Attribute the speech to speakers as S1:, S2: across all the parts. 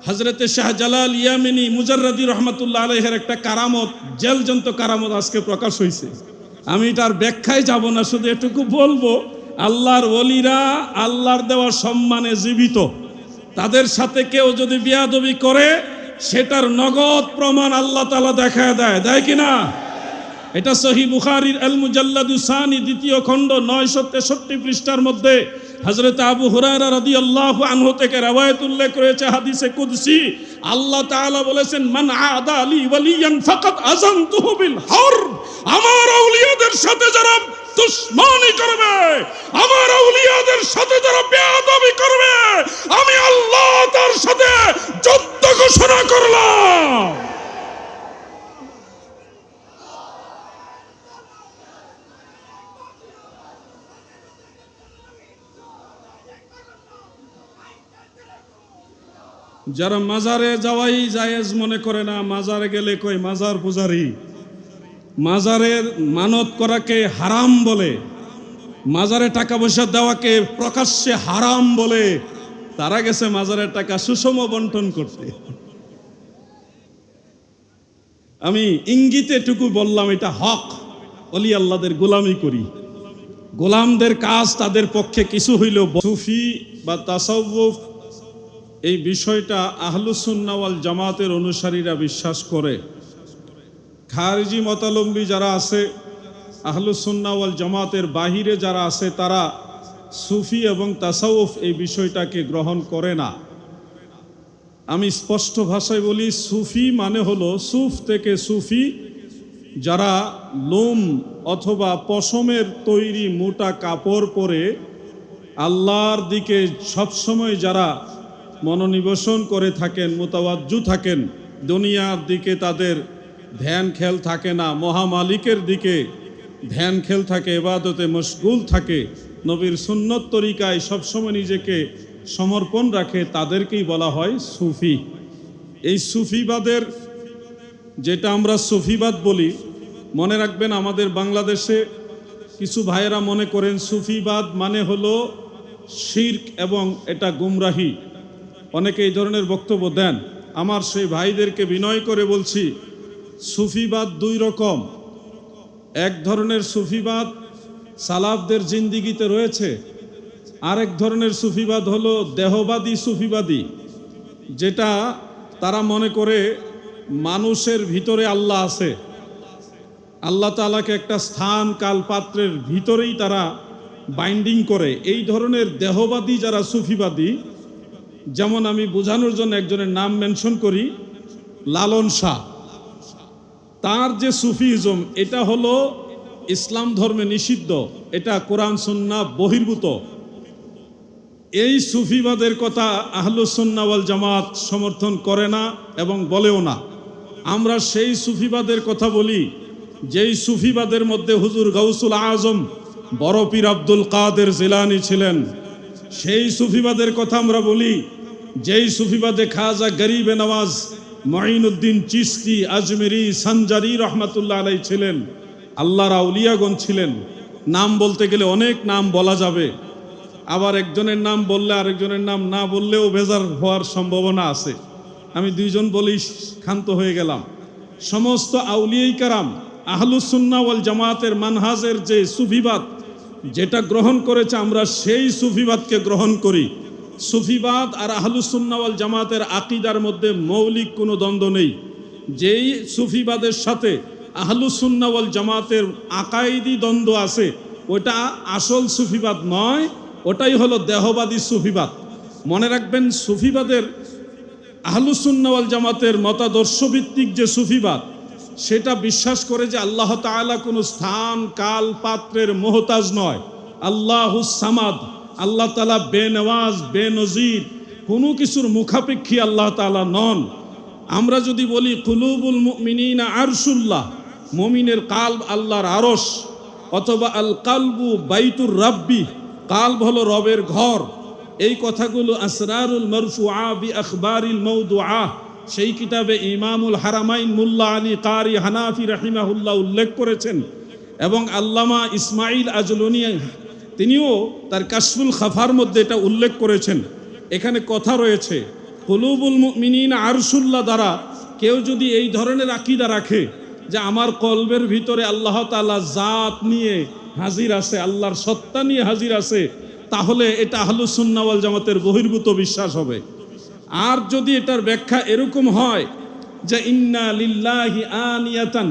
S1: হযরতে শাহজালাল ইয়ামিনী মুজাররদি রহমাতুল্লাহ আলাইহির একটা কারামত, জেলজন্ত কারামত আজকে প্রকাশ হয়েছে। আমি তার ব্যাখ্যায় যাব না, শুধু এটুকু বলবো, আল্লাহর ওলিরা আল্লাহর দেওয়া সম্মানে জীবিত। তাদের সাথে কেউ যদি বেয়াদবি করে সেটার নগদ প্রমাণ আল্লাহ তাআলা দেখায় দেয় কিনা? এটা সহিহ বুখারীর আল মুজাল্লাদুস সানি দ্বিতীয় খণ্ড 963 পৃষ্ঠার মধ্যে হযরত আবু হুরায়রা রাদিয়াল্লাহু আনহু থেকে রওয়ায়াত উল্লেখ রয়েছে, হাদিসে কুদসি। আল্লাহ তাআলা বলেছেন, মান আদা লি ওয়ালিয়ান ফাকাদ আযানতুহু বিল হারব। আমার আউলিয়াদের সাথে যারা দুশমনি করবে, আমার আউলিয়াদের সাথে যারা বেয়াদবি করবে, আমি আল্লাহ তার সাথে যুদ্ধ ঘোষণা করলাম। যারা মাজারে যাওয়াই জায়েজ মনে করে না, মাজারে গেলে কই মাজার পূজারি, মাজারের মানত করাকে হারাম বলে, মাজারে টাকা পয়সা দেওয়াকে প্রকাশ্যে হারাম বলে, তারা গেছে মাজারের টাকা সুষম বন্টন করতে। আমি ইঙ্গিতে টুকু বললাম, এটা হক। ওলি আল্লাহদের গোলামি করি, গোলামদের কাজ তাদের পক্ষে কিছু হইল। সুফি বা তাসাউফ এই বিষয়টা আহলুস সুন্নাহ ওয়াল জামাতের অনুসারীরা বিশ্বাস করে। খারিজি মতালম্বী যারা আছে, আহলুস সুন্নাহ ওয়াল জামাতের বাহিরে যারা আছে, তারা সুফি এবং তাসাউফ এই বিষয়টাকে গ্রহণ করে না। আমি স্পষ্ট ভাষায় বলি, সুফি মানে হলো সুফ থেকে সুফি, যারা লোম অথবা পশমের তৈরি মোটা কাপড় পরে আল্লাহর দিকে সবসময় যারা মনোনিবেশন করে থাকেন, মুতাওয়াজ্জু থাকেন, দুনিয়ার দিকে তাদের ধ্যান খেল থাকে না, মহামালিকের দিকে ধ্যান খেল থাকে, ইবাদতে মশগুল থাকে, নবীর সুন্নত তরিকায় সবসময় নিজেকে সমর্পণ রাখে, তাদেরকেই বলা হয় সুফি। এই সুফিবাদের, যেটা আমরা সুফিবাদ বলি, মনে রাখবেন আমাদের বাংলাদেশে কিছু ভাইয়েরা মনে করেন সুফিবাদ মানে হলো শিরক এবং এটা গুমরাহি। অনেকে এই ধরনের বক্তব্য দেন। আমার সেই ভাইদেরকে বিনয় করে বলছি, সুফিবাদ দুই রকম। এক ধরনের সুফিবাদ সালাফদের জিন্দিগিতে রয়েছে, আরেক ধরনের সুফিবাদ হলো দেহবাদী সুফিবাদী, যেটা তারা মনে করে মানুষের ভিতরে আল্লাহ আছে, আল্লাহ তাআলাকে একটা স্থান কাল পাত্রের ভিতরেই তারা বাইন্ডিং করে। এই ধরনের দেহবাদী যারা সুফিবাদী, যেমন আমি বোঝানোর জন্য একজনের নাম মেনশন করি, লালন শাহ। তার যে সুফিজম, এটা হলো ইসলাম ধর্মে নিষিদ্ধ, এটা কোরআন সুন্নাহ বহির্ভূত। এই সুফিবাদের কথা আহলুস সুন্নাহ ওয়াল জামাত সমর্থন করে না এবং বলেও না। আমরা সেই সুফিবাদের কথা বলি যেই সুফিবাদের মধ্যে হুজুর গাউসুল আজম বড় পীর আব্দুল কাদের জিলানী ছিলেন। সেই সুফিবাদের কথা আমরা বলি যেই সুফিবাদে খাজা গরিবে নওয়াজ মুঈনুদ্দিন চিশতি আজমেরি সঞ্জারি রহমাতুল্লাহ আলাইহি ছিলেন। আল্লাহর আউলিয়াগণ ছিলেন। নাম বলতে গেলে অনেক নাম বলা যাবে, আবার একজনের নাম বললে আরেকজনের নাম না বললেও বেজার হওয়ার সম্ভাবনা আছে। আমি দুইজন বলেই ক্ষান্ত হয়ে গেলাম। সমস্ত আউলিয়ায়ে কেরাম আহলুস সুন্নাহ ওয়াল জামাতের মানহাজের যে সুফিবাদ যেটা গ্রহণ করেছে, আমরা সেই সুফিবাদকে গ্রহণ করি। সুফিবাদ আর আহলুস সুন্নাহ ওয়াল জামাতের আকীদার মধ্যে মৌলিক কোনো দ্বন্দ্ব নেই। যেই সুফিবাদের সাথে আহলুস সুন্নাহ ওয়াল জামাতের আকাইদি দ্বন্দ্ব আছে, ওটা আসল সুফিবাদ নয়, ওটাই হলো দেহবাদী সুফিবাদ। মনে রাখবেন, সুফিবাদের আহলুস সুন্নাহ ওয়াল জামাতের মতাদর্শভিত্তিক যে সুফিবাদ, সেটা বিশ্বাস করে যে আল্লাহ তাআলা কোনো স্থান কাল পাত্রের মোহতাজ নয়। আল্লাহুস সামাদ, আল্লাহ তাআলা বেনওয়াজ বেনজির, কোনো কিছুর মুখাপেক্ষী আল্লাহ তাআলা নন। আমরা যদি বলি কুলুবুল মুমিনিনা আরশুল্লাহ, মুমিনের কালব আল্লাহর আরশ, অথবা আল কালবু বাইতুর রাব্বি, কালব হলো রবের ঘর, এই কথাগুলো আসরারুল মারফুআ বি আখবারিল মাওদুআ সেই কিতাবে ইমামুল হারামাইন মুল্লা আলী কারি হানাফি রাহিমাহুল্লাহ উল্লেখ করেছেন। এবং আল্লামা ইসমাইল আজলুনি তিনিও তার কাশফুল খাফার মধ্যে এটা উল্লেখ করেছেন। এখানে কথা রয়েছে, কুলুবুল মুমিনিন আরশুল্লাহ দ্বারা কেউ যদি এই ধরনের আকীদা রাখে যে আমার কলবের ভিতরে আল্লাহ তাআলা জাত নিয়ে হাজির আছে, আল্লাহর সত্তা নিয়ে হাজির আছে, তাহলে এটা আহলুস সুন্নাহ ওয়াল জামাতের বহির্ভূত বিশ্বাস হবে। আর যদি এটার ব্যাখ্যা এরকম হয় যে ইন্না লিল্লাহি আনিয়াতান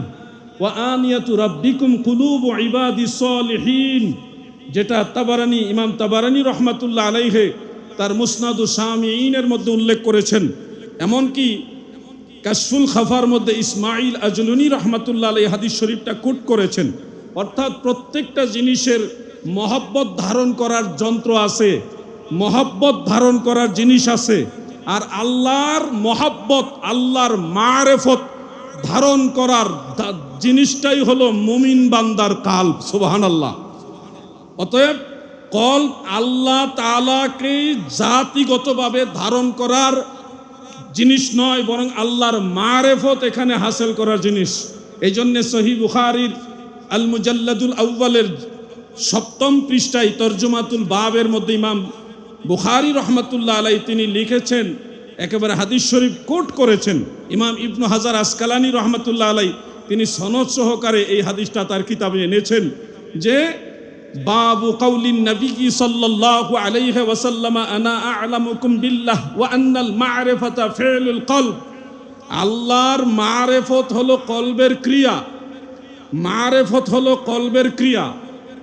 S1: ওয়া আনিয়াতু রাব্বিকুম কুলুবু ইবাদিস সলিহিন, যেটা তাবারানী, ইমাম তাবারানী রহমাতুল্লাহ আলাইহি তার মুসনাদুস শামিঈনের মধ্যে উল্লেখ করেছেন। এমনকি কাশফুল খাফার মধ্যে ইসমাইল আজলুনী রহমাতুল্লাহ আলাইহি হাদিস শরীফটা কোট করেছেন। অর্থাৎ প্রত্যেকটা জিনিসের মহব্বত ধারণ করার যন্ত্র আছে, মহব্বত ধারণ করার জিনিস আছে। আর আল্লাহর মহব্বত, আল্লাহর মারেফত ধারণ করার জিনিসটাই হলো মুমিন বান্দার কালব। সুবহানাল্লাহ। অতএব কলব আল্লাহ তাআলাকে জাতিগতভাবে ধারণ করার জিনিস নয়, বরং আল্লাহর মারেফত এখানে হাসিল করার জিনিস। এই জন্যে সহিহ বুখারীর আল মুজাল্লাদুল আউয়ালের 7ম পৃষ্ঠায় তরজমাতুল বাবের মধ্যে ইমাম বুখারী রহমাতুল্লাহ আলাইহি তিনি লিখেছেন, একেবারে হাদিস শরীফ কোট করেছেন। ইমাম ইবনু হাজার আসকালানী রহমাতুল্লাহ আলাইহি তিনি সনদ সহকারে এই হাদিসটা তার কিতাবে এনেছেন যে বাবু কাউলিন নবী সাল্লাল্লাহু আলাইহি ওয়াসাল্লাম আনা আ'লামুকুম বিল্লাহ ওয়া আন্নাল মা'রিফাতা ফি'লুল কলব। আল্লাহর মারেফত হলো কলবের ক্রিয়া, মারেফত হলো কলবের ক্রিয়া।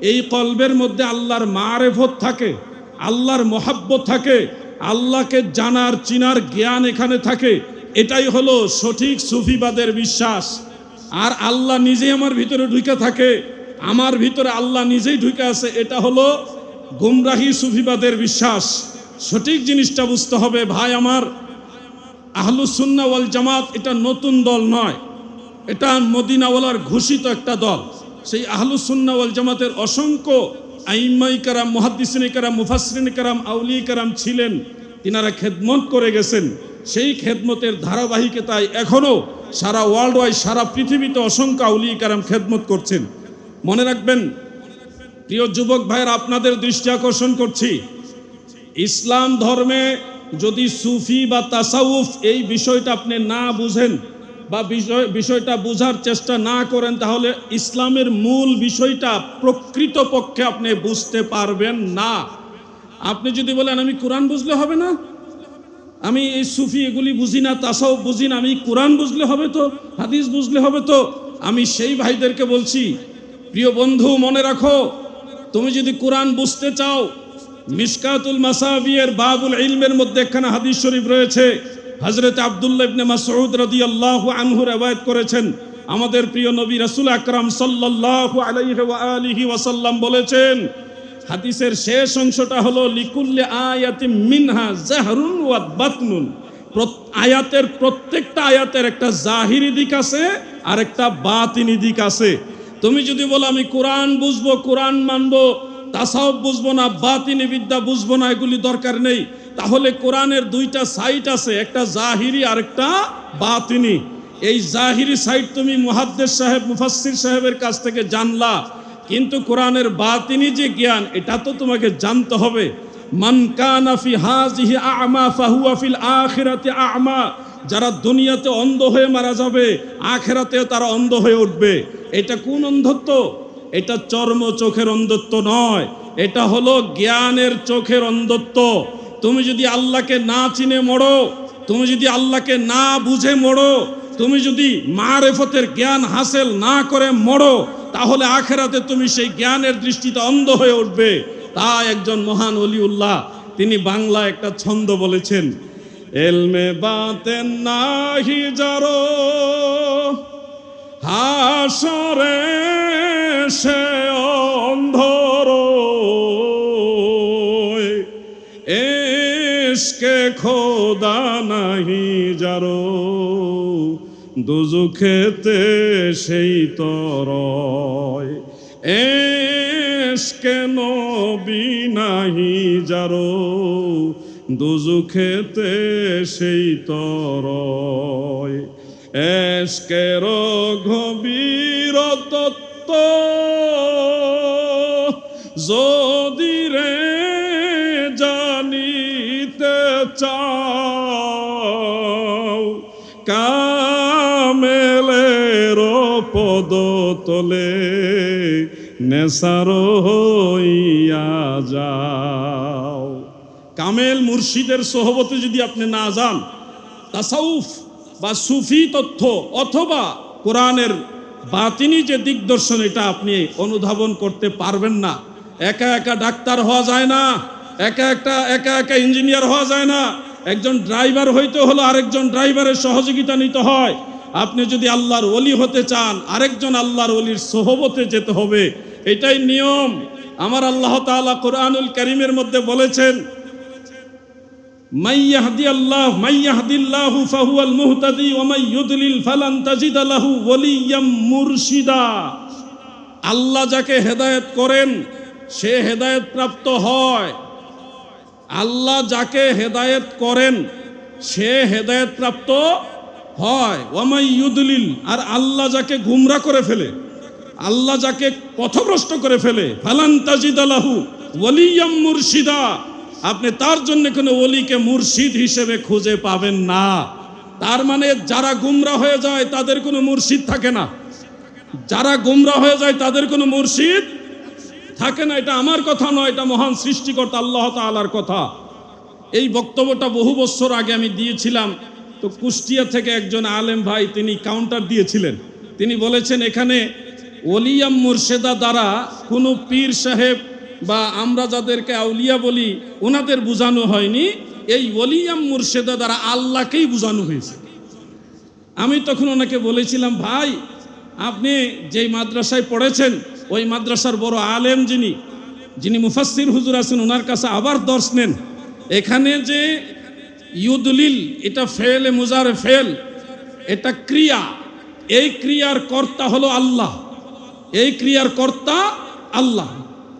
S1: এই কলবের মধ্যে আল্লাহর মারেফত থাকে, আল্লাহর মহব্বত থাকে, আল্লাহকে জানার চিনার জ্ঞান এখানে থাকে। এটাই হলো সঠিক সুফিবাদের বিশ্বাস। আর আল্লাহ নিজেই আমার ভিতরে ঢুকে থাকে, আমার ভিতরে আল্লাহ নিজেই ঢুকে আছে, এটা হলো গুমরাহি সুফিবাদের বিশ্বাস। সঠিক জিনিসটা বুঝতে হবে ভাই আমার। আহলুস সুন্নাহ ওয়াল জামাত এটা নতুন দল নয়, এটা মদিনাওয়ালার ঘোষিত একটা দল। সেই আহলুস সুন্নাহ ওয়াল জামাতের অসংখ্য আইম্মায়ে কেরাম, মুহাদ্দিসিনে কেরাম, মুফাসসিরিনে কেরাম, আউলিয়া কেরাম ছিলেন, তিনারা খেদমত করে গেছেন। সেই খেদমতের ধারাবাহিকতায় এখনো সারা ওয়ার্ল্ড ওয়াইড, সারা পৃথিবীতে অসংখ্য আউলিয়া কেরাম খেদমত করছেন। মনে রাখবেন প্রিয় যুবক ভাইয়ের, আপনাদের দৃষ্টি আকর্ষণ করছি, ইসলাম ধর্মে যদি সুফি বা তাসাউফ এই বিষয়টা আপনি না বুঝেন বা বিষয়টা বোঝার চেষ্টা না করেন, তাহলে ইসলামের মূল বিষয়টা প্রকৃতপক্ষে আপনি বুঝতে পারবেন না। আপনি যদি বলেন আমি কোরআন বুঝলে হবে না, আমি এই সুফি এগুলি বুঝি না, তাসাউফ বুঝি না, আমি কোরআন বুঝলে হবে তো, হাদিস বুঝলে হবে তো, আমি সেই ভাইদেরকে বলছি প্রিয় বন্ধু মনে রাখো, তুমি যদি কোরআন বুঝতে চাও, মিশকাতুল মাসাবিয়ের বাবুল ইলমের মধ্যে একখানা হাদিস শরীফ রয়েছে। হযরত আব্দুল্লাহ ইবনে মাসউদ রাদিয়াল্লাহু আনহু riwayat করেছেন, আমাদের প্রিয় নবী রাসূল আকরাম সাল্লাল্লাহু আলাইহি ওয়া আলিহি ওয়াসাল্লাম বলেছেন, হাদিসের শেষ অংশটা হলো লিকুল্লি আয়াতিম মিনহা জাহরুন ওয়া বাতনুন। আয়াতের প্রত্যেকটা আয়াতের একটা জাহিরি দিক আছে আর একটা বাতিনি দিক আছে। তুমি যদি বলো আমি কোরআন বুঝবো, কোরআন মানবো, তাসাউফ বুঝবো না, বাতিনি বিদ্যা বুঝবো না, এগুলি দরকার নেই, তাহলে কোরআনের দুইটা সাইড আছে, একটা জাহিরি আর একটা বাতিনি। এই জাহিরি সাইড তুমি মুহাদ্দিস সাহেব, মুফাসসির সাহেবের কাছ থেকে জানলা, কিন্তু কোরআনের বাতিনি যে জ্ঞান এটা তো তোমাকে জানতে হবে। মান কানা ফি হাযিহি আ'মা ফাহুয়া ফিল আখিরাতি আ'মা। যারা দুনিয়াতে অন্ধ হয়ে মারা যাবে, আখিরাতেও তারা অন্ধ হয়ে উঠবে। এটা কোন অন্ধত্ব? এটা চর্ম চোখের অন্ধত্ব নয়, এটা হলো জ্ঞানের চোখের অন্ধত্ব। তুমি যদি আল্লাহকে না চিনে মরো, তুমি যদি আল্লাহকে না বুঝে মরো, তুমি যদি মারেফতের জ্ঞান হাসিল না করে মরো, তাহলে আখিরাতে তুমি সেই জ্ঞানের দৃষ্টিতে অন্ধ হয়ে উঠবে। তাই একজন মহান ওলিউল্লাহ তিনি বাংলা একটা ছন্দ বলেছেন, এলমে বাতেন নাহি যারো হাসরে সে অন্ধর, এশকে খোদা নাহি যারো দুজখেতে সেই তরয়, এশকে নবী নাহি যারো দুজখেতে সেই তরয়। এশকের গভীর তত্ত্ব যদি রে জানিতে চাও, কামেলের পদতলে নেসার হইয়া যাও। কামেল মুর্শিদের সোহবতে যদি আপনি না যান, তাসাউফ বা সুফি তথ্য অথবা কোরআনের বাতিনি যে দিগদর্শন, এটা আপনি অনুধাবন করতে পারবেন না। একা একা ডাক্তার হওয়া যায় না, একা একা ইঞ্জিনিয়ার হওয়া যায় না। একজন ড্রাইভার হইতে হলো আরেকজন ড্রাইভারের সহযোগিতা নিতে হয়। আপনি যদি আল্লাহর ওলি হতে চান, আরেকজন আল্লাহর ওলির সোহবতে যেতে হবে, এটাই নিয়ম। আমার আল্লাহ তাআলা কোরআনুল কারীমের মধ্যে বলেছেন, মাইয়াহদিল্লাহু ফাহুয়াল মুহতাদি ওয়া মাই ইউদলিল ফালান তাজিদা লাহু ওয়ালিয়াম মুরশিদা। আল্লাহ যাকে হেদায়েত করেন সে হেদায়েত প্রাপ্ত হয়। আল্লাহ যাকে হেদায়েত করেন সে হেদায়েত প্রাপ্ত হয়। ওয়া মাই ইউদলিল, আর আল্লাহ যাকে গুমরা করে ফেলে, আল্লাহ যাকে পথভ্রষ্ট করে ফেলে, ফালান তাজিদা লাহু ওয়ালিয়াম মুরশিদা, আপনি তার জন্য কোনো ওলিকে মুর্শিদ হিসেবে খুঁজে পাবেন না। তার মানে যারা গুমরা হয়ে যায় তাদের কোনো মুর্শিদ থাকে না, যারা গুমরা হয়ে যায় তাদের কোনো মুর্শিদ থাকে না। এটা আমার কথা নয়, এটা মহান সৃষ্টিকর্তা আল্লাহ তাআলার কথা। এই বক্তব্যটা বহু বছর আগে আমি দিয়েছিলাম। তো কুষ্টিয়া থেকে একজন আলেম ভাই তিনি কাউন্টার দিয়েছিলেন। তিনি বলেছেন, এখানে ওলিয়াম মুর্শেদা দ্বারা কোনো পীর সাহেব বা আমরা যাদেরকে আউলিয়া বলি ওনাদের বোঝানো হয়নি, এই ওলিয়াম মুর্শেদা দ্বারা আল্লাহকেই বোঝানো হয়েছে। আমি তখন ওনাকে বলেছিলাম, ভাই আপনি যেই মাদ্রাসায় পড়েছেন ওই মাদ্রাসার বড় আলেম যিনি মুফাসসির হুজুর আছেন, ওনার কাছে আবার দর্শ নেন। এখানে যে ইউদলিল, এটা ফেল মুজারে ফেল, এটা ক্রিয়া, এই ক্রিয়ার কর্তা হলো আল্লাহ, এই ক্রিয়ার কর্তা আল্লাহ,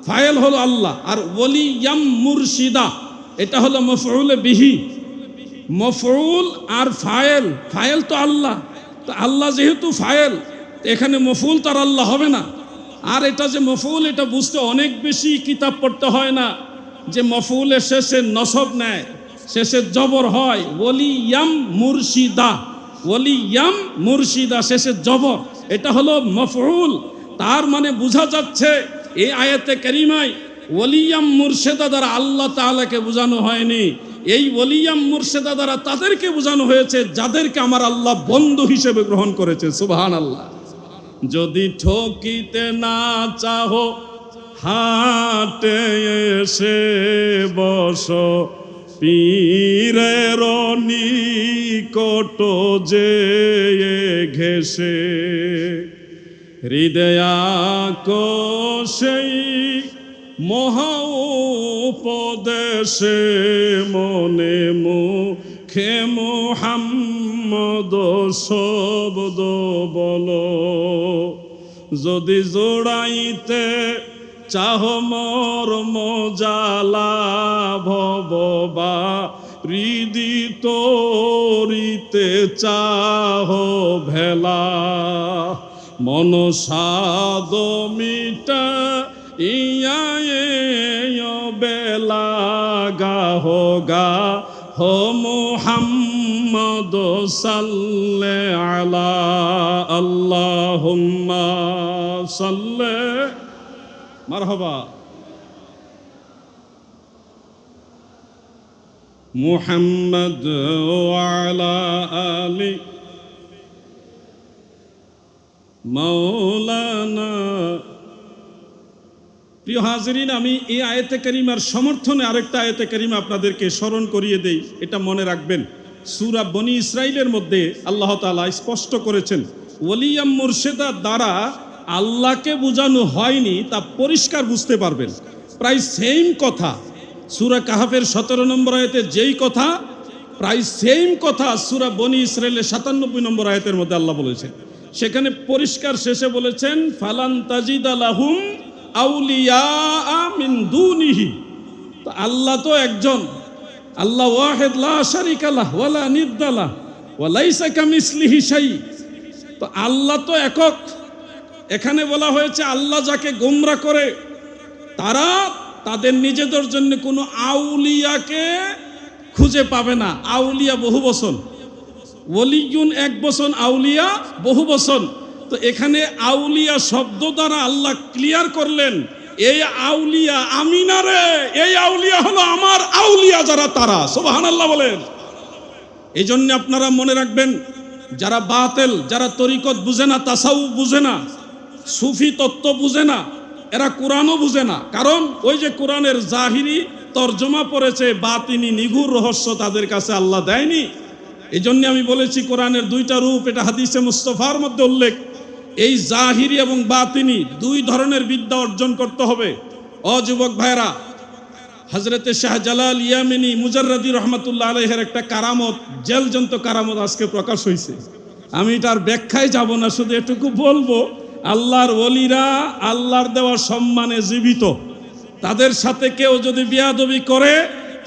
S1: ফায়েল হলো আল্লাহ। আর ওলিয়াম মুরশিদা এটা হলো মফউল বিহি, মফউল আর ফায়েল, ফায়েল তো আল্লাহ, তো আল্লাহ যেহেতু ফায়েল এখানে মফউল তার আল্লাহ হবে না। আর এটা যে মফউল, এটা বুঝতে অনেক বেশি কিতাব পড়তে হয় না, যে মফউলের শেষে নসব নেয়, শেষে জবর হয়, ওলিয়াম মুরশিদা, ওলিয়াম মুরশিদা শেষে জবর, এটা হলো মফউল। তার মানে বোঝা যাচ্ছে এই আয়াতে কারিমায় ওলিয়াম মুর্শেদা দ্বারা আল্লাহ তাআলাকে বোঝানো হয়নি, এই ওলিয়াম মুর্শেদা দ্বারা তাদেরকে বোঝানো হয়েছে যাদেরকে আমার আল্লাহ বন্ধু হিসেবে গ্রহণ করেছে। সুবহানাল্লাহ। যদি ঠকিতে না চাহো হাটে এসে বসো, পীরের নিকট যে ঘেসে, হৃদয়াকোষেই মহা উপদেশে মনে মুখে মুহাম্মদ শব্দ বলো। যদি জোড়াইতে চাহ মর্ম জালা ভববা, হৃদি তরিতে চাহ ভেলা, মনসাদ মিটা ইয়া বেলা গাহ গা হো মুহাম্মদ সাল্লে আলা, আল্লাহুম্মা সাল্লে মারহাবা মুহাম্মদ ওয়া আলা আলি মাওলানা। প্রিয় হাজরিন, আমি এই আয়াতে কারিমার সমর্থনে আরেকটা আয়াতে কারিমা আপনাদেরকে স্মরণ করিয়ে দেই, এটা মনে রাখবেন। সূরা বনি ইসরাইলের মধ্যে আল্লাহ তাআলা স্পষ্ট করেছেন ওলিয়াম মুর্শেদা দ্বারা আল্লাহকে বোঝানো হয়নি, তা পরিষ্কার বুঝতে পারবেন। প্রায় সেম কথা সূরা কাহাফের 17 নম্বর আয়াতে যেই কথা, প্রায় সেম কথা সূরা বনি ইসরাইলের 97 নম্বর আয়াতের মধ্যে আল্লাহ বলেছেন। সেখানে পরিষ্কার শেষে বলেছেন, ফালান তাজিদা লাহুম আউলিয়া মিন দুনিহি। তো আল্লাহ তো একজন, আল্লাহ ওয়াহিদ লা শারিকা লাহ ওয়ালা নিদ্দা লাহ ওয়া লাইসা কামিসলিহি শাই। তো আল্লাহ তো একক। এখানে বলা হয়েছে আল্লাহ যাকে গোমরা করে তারা তাদের নিজেদের জন্য কোনো আউলিয়াকে খুঁজে পাবে না। আউলিয়া বহু বচন, ওলিয়ুন এক বচন, আউলিয়া বহু বচন। তো এখানে আউলিয়া শব্দ দ্বারা আল্লাহ ক্লিয়ার করলেন, এই আউলিয়া আমি না রে, এই আউলিয়া হলো আমার আউলিয়া যারা, তারা। সুবহানাল্লাহ বলেন। এই জন্য আপনারা মনে রাখবেন, যারা বাতিল, যারা তরিকত বুঝে না, তাসাউফ বুঝে না, সুফি তত্ত্ব বুঝে না, এরা কোরআনও বুঝে না। কারণ ওই যে কোরআনের জাহিরি তর্জমা পড়েছে, বাতিনি নিগুড় রহস্য তাদের কাছে আল্লাহ দেয়নি। এই জন্য আমি বলেছি কোরআনের দুইটা রূপ, এটা হাদিসে মুস্তাফার মধ্যে উল্লেখ। এই জাহিরি এবং বাতিনি দুই ধরনের বিদ্যা অর্জন করতে হবে। যুবক ভাইরা, হযরতে শাহজালাল ইয়ামিনী মুজাররদি রহমাতুল্লাহ আলাইহির একটা কারামত, জেলজন্ত কারামত আজকে প্রকাশ হয়েছে। আমি এটার ব্যাখ্যায় যাব না, শুধু এটুকু বলবো, আল্লাহর ওলিরা আল্লাহর দেওয়া সম্মানে জীবিত। তাদের সাথে কেউ যদি বিয়াদবি করে,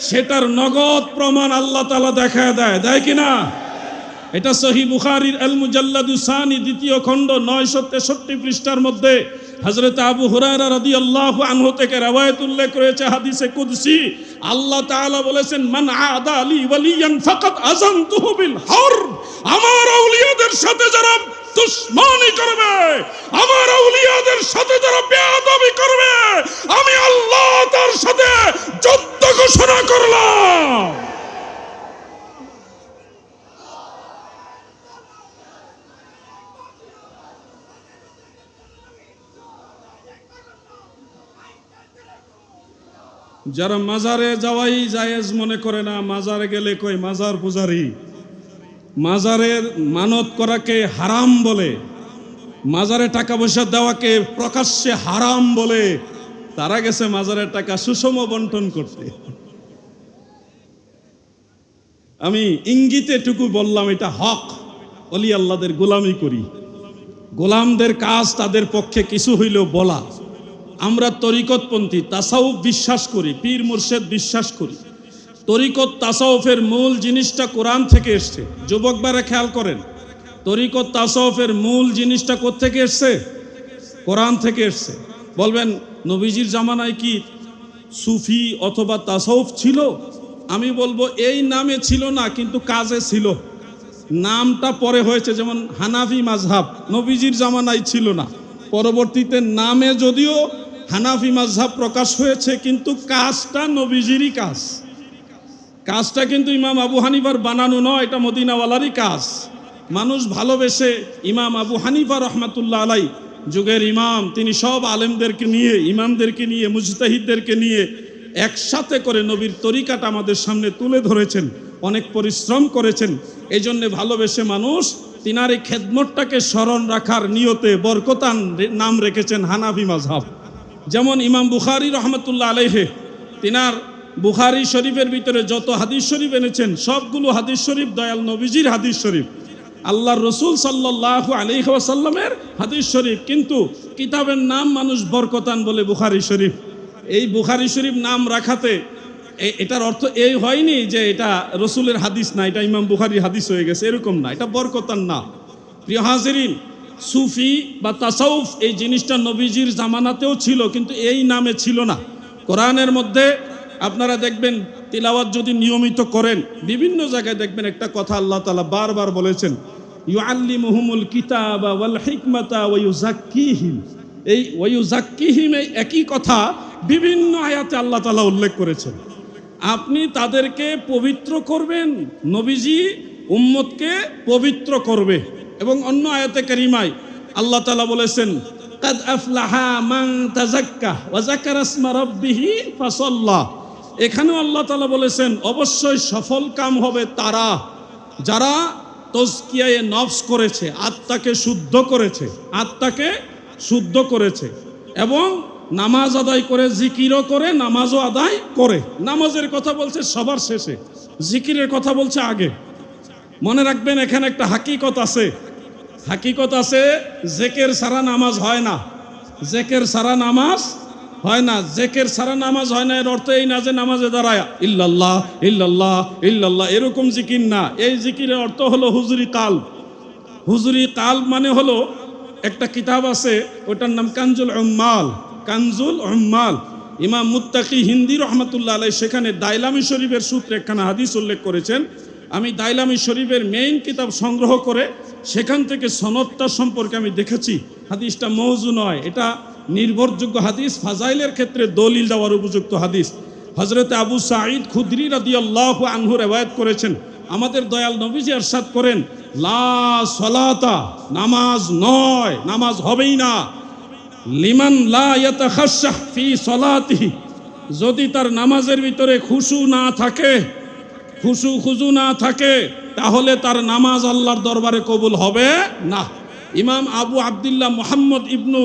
S1: সেটার নগদ প্রমাণ আল্লাহ তাআলা দেখায় দেয়, দেয় কিনা? এটা সহিহ বুখারীর আল মুজাল্লাদুস সানি দ্বিতীয় খণ্ড 963 পৃষ্ঠার মধ্যে হযরত আবু হুরায়রা রাদিয়াল্লাহু আনহু থেকে রওয়ায়াত উল্লেখ রয়েছে, হাদিসে কুদসি। আল্লাহ তাআলা বলেছেন, মান আদা আলী ওয়ালিয়ান ফাকাদ আযানতুহু বিল হারব। আমার আউলিয়াদের সাথে যারা দুশমনি করবে, আমার আউলিয়াদের সাথে যারা বেয়াদবি করবে, আমি আল্লাহ তার সাথে যুদ্ধ ঘোষণা করলাম। যারা মাজারে যাওয়াই জায়েজ মনে করে না, মাজারে গেলে কই মাজার পূজারি, মাজারের মানত করাকে হারাম বলে, মাজারে টাকা পয়সা দেওয়াকে প্রকাশ্যে হারাম বলে, তারা গেছে মাজারের টাকা সুষম বন্টন করতে। আমি ইঙ্গিতে টুকু বললাম, এটা হক। ওলি আল্লাহদের গোলামি করি, গোলামদের কাজ তাদের পক্ষে কিছু হইলেও বলা। আমরা তরিকতপন্থী, তাসাউফ বিশ্বাস করি, পীর মুর্শেদ বিশ্বাস করি। তরিকত তাসাউফের মূল জিনিসটা কোরআন থেকে এসছে। যুবকবারা খেয়াল করেন, তরিকত তাসাউফের মূল জিনিসটা কোত্থেকে এসছে? কোরআন থেকে এসছে। বলবেন নবীজির জামানায় কি সুফি অথবা তাসাউফ ছিল? আমি বলবো এই নামে ছিল না, কিন্তু কাজে ছিল। নামটা পরে হয়েছে, যেমন হানাফি মাযহাব নবীজির জামানায় ছিল না, পরবর্তীতে নামে যদিও হানাফি মাযহাব প্রকাশ হয়েছে, কিন্তু কাজটা নবীজিরই কাজ। কাজটা কিন্তু ইমাম আবু হানিফার বানানো নয়, এটা মদিনাওয়ালারই কাজ। মানুষ ভালোবেসে ইমাম আবু হানিফা রহমাতুল্লাহ আলাই, যুগের ইমাম, তিনি সব আলেমদেরকে নিয়ে, ইমামদেরকে নিয়ে, মুজতাহিদদেরকে নিয়ে একসাথে করে নবীর তরিকাটা আমাদের সামনে তুলে ধরেছেন, অনেক পরিশ্রম করেছেন। এই জন্য ভালোবেসে মানুষ তিনার এই খেদমতটাকে স্মরণ রাখার নিয়তে বরকতান নাম রেখেছেন হানাফি মাযহাব। যেমন ইমাম বুখারী রহমাতুল্লাহ আলাইহি, তিনার বুখারী শরীফের ভিতরে যত হাদিস শরীফ এনেছেন, সবগুলো হাদিস শরীফ দয়াল নবীজির হাদিস শরীফ, আল্লাহর রসুল সাল্লাল্লাহু আলাইহি ওয়াসাল্লামের হাদিস শরীফ। কিন্তু কিতাবের নাম মানুষ বরকতান বলে বুখারী শরীফ। এই বুখারী শরীফ নাম রাখাতে এটার অর্থ এই হয়নি যে এটা রসুলের হাদিস না, এটা ইমাম বুখারীর হাদিস হয়ে গেছে, এরকম না, এটা বরকতান না। প্রিয় হাজিরিন, সুফি বা তাসাউফ এই জিনিসটা নবীজির জামানাতেও ছিল, কিন্তু এই নামে ছিল না। কোরআনের মধ্যে আপনারা দেখবেন, তিলাওয়াত যদি নিয়মিত করেন, বিভিন্ন জায়গায় দেখবেন একটা কথা আল্লাহ তাআলা বারবার বলেছেন, ইউআল্লিমুহুমুল কিতাবা ওয়াল হিকমাতা ওয়া ইউযাক্কিহিম। এই ওয়া ইউযাক্কিহিম, এই একই কথা বিভিন্ন আয়াতে আল্লাহ তাআলা উল্লেখ করেছেন। আপনি তাদেরকে পবিত্র করবেন, নবীজি উম্মতকে পবিত্র করবে। এবং অন্য আয়াতে কারিমায় আল্লাহ তাআলা বলেছেন, কাদ আফলাহা মান তাযাক্কা ওয়া যাকারা ইসমা রাব্বিহি ফাসাল্লা। এখানেও আল্লাহ তাআলা বলেছেন, অবশ্যই সফল কাম হবে তারা যারা তাজকিয়ায়ে নফস করেছে, আত্মাকে শুদ্ধ করেছে, আত্মাকে শুদ্ধ করেছে, এবং নামাজ আদায় করে, জিকিরও করে, নামাজও আদায় করে। নামাজের কথা বলছে সবার শেষে, জিকিরের কথা বলছে আগে। মনে রাখবেন, এখানে একটা হাকিকত আছে, হাকিকত আছে, জেকের সারা নামাজ হয় না, জেকের সারা নামাজ হয় না। জেকের সারা নামাজ হয় না এর অর্থ এই না যে নামাজে দাঁড়ায় ইল্লাল্লাহ ইল্লাল্লাহ ইল্লাল্লাহ এরকম জিকির না। এই জিকিরের অর্থ হলো হুজুরি কালব। হুজুরি কালব মানে হলো, একটা কিতাব আছে, ওটার নাম কানজুল উম্মাল। কানজুল উম্মাল, ইমাম মুত্তাকি হিন্দি রহমাতুল্লাহ আলাইহি সেখানে দাইলামি শরীফের সূত্রে একখানা হাদিস উল্লেখ করেছেন। আমি দাইলামি শরীফের মেইন কিতাব সংগ্রহ করে সেখান থেকে সনদটা সম্পর্কে আমি দেখেছি হাদিসটা মওযু নয়, এটা নির্ভরযোগ্য হাদিস, ফাজাইলের ক্ষেত্রে দলিল দেওয়ার উপযুক্ত হাদিস। হযরত আবু সাঈদ খুদরি রাদিয়াল্লাহু আনহু রিওয়ায়াত করেছেন, আমাদের দয়াল নবীজি ইরশাদ করেন, লা সলাতা, নামাজ নয়, নামাজ হবেই না, লিমান লা ইয়াতাখাশশাহ ফি সলাতিহি, যদি তার নামাজের ভিতরে খুশু না থাকে, খুজু না থাকে, তাহলে তার নামাজ আল্লাহর দরবারে কবুল হবে না। ইমাম আবু আব্দুল্লাহ মুহাম্মদ ইবনু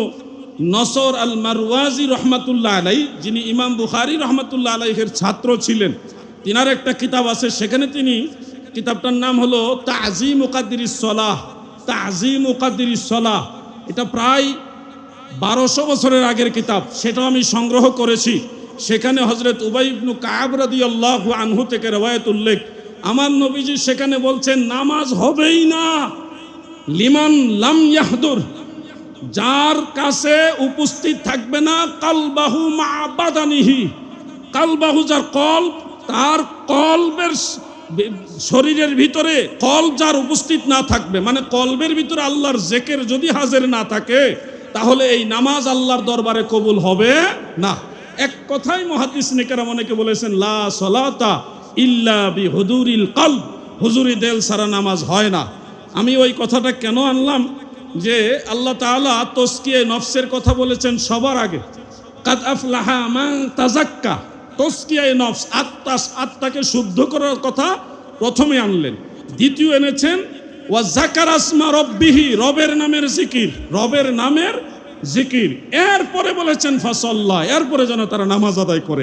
S1: নসর আল মারওয়াজি রহমাতুল্লাহ আলাই, যিনি ইমাম বুখারী রহমাতুল্লাহ আলাইহের ছাত্র ছিলেন, তিনার একটা কিতাব আছে, সেখানে তিনি, কিতাবটার নাম হলো তাযীমু কাদরিস সলাহ, তাযীমু কাদরিস সলাহ। এটা প্রায় 1200 বছরের আগের কিতাব, সেটাও আমি সংগ্রহ করেছি। সেখানে হযরত উবাই ইবনু কাব রাদিয়াল্লাহু আনহু থেকে রওয়ায়াত উল্লেখ, আমার নবীজি সেখানে বলছেন নামাজ হবেই না, লিমান লাম ইয়াহদুর, যার কাছে উপস্থিত থাকবে না, কালবাহু মা বাদানিহি, কালবাহু যার কলব, তার কলবের শরীরের ভিতরে কলব যার উপস্থিত না থাকবে, মানে কলবের ভিতরে আল্লাহর জিকির যদি হাজির না থাকে, তাহলে এই নামাজ আল্লাহর দরবারে কবুল হবে না। এক কথায় মুহাদ্দিস নেকেরাম অনেকে বলেছেন, লা সলাতা ইল্লা বিহুদুরিল কলব, হুজুরি দিল ছাড়া নামাজ হয় না। আমি ওই কথাটা কেন আনলাম, যে আল্লাহ তাআলা তাজকিয়ে নফসের কথা বলেছেন সবার আগে, কাদ আফলাহা মান তাযাক্কা, তাজকিয়ে নফস, আত্মাকে শুদ্ধ করার কথা প্রথমে আনলেন, দ্বিতীয় এনেছেন ওয়া যাকারা আসমা রাব্বিহি, রবের নামের জিকির, রবের নামের জিকির, এরপরে বলেছেন ফাসাল্লা, এরপরে যেন তারা নামাজ আদায় করে।